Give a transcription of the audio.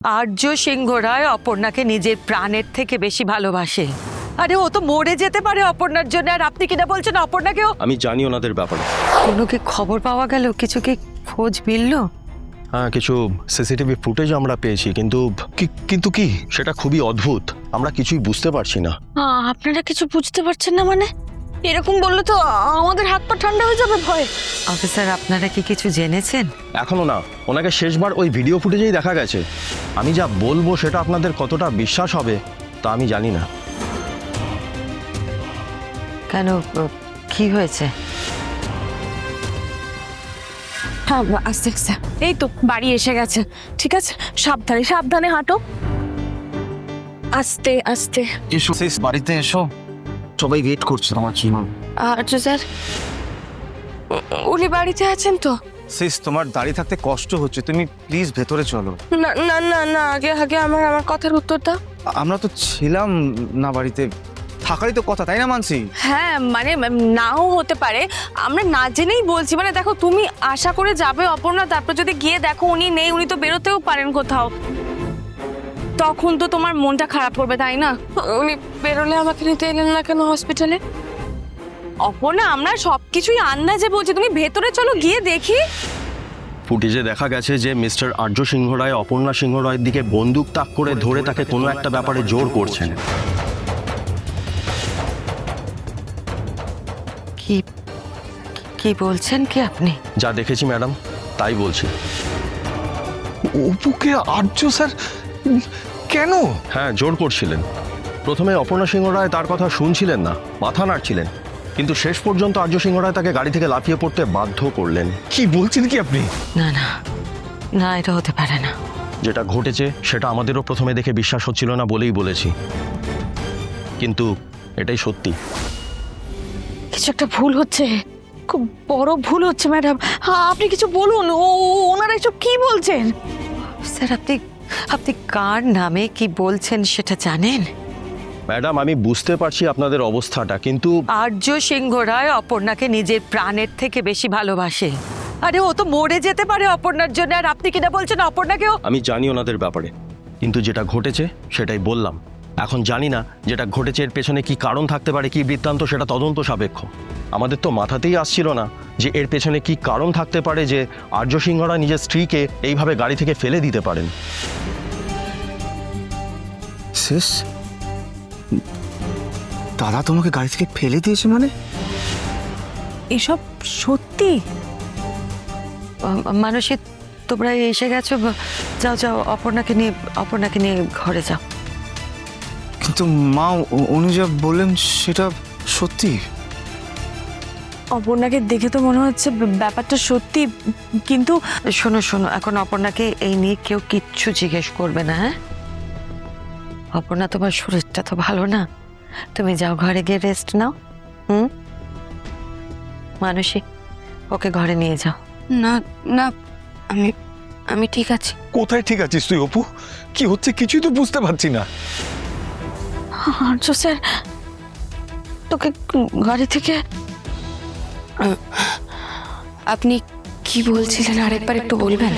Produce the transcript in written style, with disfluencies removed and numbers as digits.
আর্য সিংহ রায় অপর্ণাকে নিজের প্রাণের থেকে বেশি ভালোবাসে। আরে ও তো মরে যেতে পারে অপর্ণার জন্য, আর আপনি কিনা বলছেন অপর্ণাকেও? আমি জানি ওনাদের ব্যাপারে। কোনো কি খবর পাওয়া গেল? কিছু কি খোঁজ মিলল? হ্যাঁ, কিছু সিসিটিভি ফুটেজ আমরা পেয়েছি, কিন্তু কি সেটা খুবই অদ্ভুত। আমরা কিছুই বুঝতে পারছি না। আপনারা কিছু বুঝতে পারছেন না মানে? এরকম বললে তো আমাদের হাত পা ঠান্ডা হয়ে যাবে ভয়। অফিসার, আপনারা কি কিছু জেনেছেন? এখনো না, ওনাকে শেষবার ওই ভিডিও ফুটেজেই দেখা গেছে। আমি যা বলবো সেটা আপনাদের কতটা বিশ্বাস হবে তা আমি জানি না। কেন, কি হয়েছে? হ্যাঁ, আস্তে আস্তে। এই তো বাড়ি এসে গেছে। ঠিক আছে, সাবধানে সাবধানে হাঁটো, আস্তে আস্তে। এসো শেষ, বাড়িতে এসো, সবাই ওয়েট করছে তোমার জন্য। আচ্ছা স্যার, উনি বাড়িতে আছেন তো? শেষ, তোমার দাঁড়িয়ে থাকতে কষ্ট হচ্ছে, তুমি প্লিজ ভেতরে চলো। না না না না, আগে আগে আমার কথার উত্তর দাও। আমরা তো ছিলাম না বাড়িতে, থাকারই তো কথা, তাই না মানসি? হ্যাঁ মানে নাও হতে পারে, আমরা না জেনেই বলছি। মানে দেখো, তুমি আশা করে যাবে অপর্ণা, তারপর যদি গিয়ে দেখো উনি নেই, উনি তো বেরোতেও পারেন কোথাও, তখন তো তোমার মনটা খারাপ করবে, তাই না? উনি বেরোলে আমাকে নিতে এলেন না কেন হসপিটালে? অপর্ণা, আমরা সবকিছুই আন্দাজে বলছি, তুমি ভেতরে চলো, গিয়ে দেখি। ফুটেজে দেখা গেছে যে মিস্টার আর্য সিংহ রায় অপর্ণা সিংহ রায়ের দিকে বন্দুক তাক করে ধরে তাকে কোনো একটা ব্যাপারে জোর করছেন। কি কি বলছেন কি আপনি? যা দেখেছি ম্যাডাম তাই বলছি। অপুকে আর্য স্যার কেন? হ্যাঁ, জোর করছিলেন। প্রথমে অপর্ণা সিংহ রায় তার কথা শুনছিলেন না, মাথা নাড়ছিলেন, কিন্তু শেষ পর্যন্ত আর্য সিংহ রায় তাকে গাড়ি থেকে লাফিয়ে পড়তে বাধ্য করলেন। কি বলছেন কি আপনি? না না না, এটা হতে পারে না। যেটা ঘটেছে সেটা আমাদেরও প্রথমে দেখে বিশ্বাস হচ্ছিল না বলেই বলেছি, কিন্তু এটাই সত্যি। কিছু একটা ভুল হচ্ছে, খুব বড় ভুল হচ্ছে ম্যাডাম। আপনি কিছু বলুন, ওনারা এসব কি বলছেন? স্যার, আপনি আপনি কার নামে কি বলছেন সেটা জানেন? ম্যাডাম, আমি বুঝতে পারছি আপনাদের অবস্থাটা, কিন্তু আর্য সিংহ রায় অপর্ণাকে নিজের প্রাণের থেকে বেশি ভালোবাসে। আরে ও তো মরে যেতে পারে অপর্ণার জন্য, আর আপনি কিনা বলছেন অপর্ণাকেও? আমি জানি ওনাদের ব্যাপারে, কিন্তু যেটা ঘটেছে সেটাই বললাম। এখন জানি না যেটা ঘটেছে এর পেছনে কি কারণ থাকতে পারে, কি বৃত্তান্ত, সেটা তদন্ত সাপেক্ষ। আমাদের তো মাথাতেই আসছিল না যে এর পেছনে কি কারণ থাকতে পারে যে আর্য সিংহরা নিজের স্ত্রীকে এইভাবে গাড়ি থেকে ফেলে দিতে পারেন। শেষ, দাদা তোমাকে গাড়ি থেকে ফেলে দিয়েছে মানে? এসব সত্যি? মানসী, তোমরা এসে গেছো, যাও যাও, অপর্ণাকে নিয়ে ঘরে যাও। কিন্তু মা, উনি যা বললেন সেটা সত্যি। অপর্ণাকে দেখে তো মনে হচ্ছে ব্যাপারটা সত্যি, কিন্তু শোনো শোনো, এখন অপর্ণাকে এই নিয়ে কেউ কিচ্ছু জিজ্ঞেস করবে না। হ্যাঁ অপর্ণা, তোমার শরীরটা তো ভালো না, তুমি যাও ঘরে গিয়ে রেস্ট নাও। মানসী, ওকে ঘরে নিয়ে যাও। না না, আমি ঠিক আছি। কোথায় ঠিক আছিস তুই অপু? কি হচ্ছে কিছুই তো বুঝতে পারছি না। আর্য স্যার তোকে গাড়ি থেকে... আপনি কি বলছিলেন আরেকবার একটু বলবেন?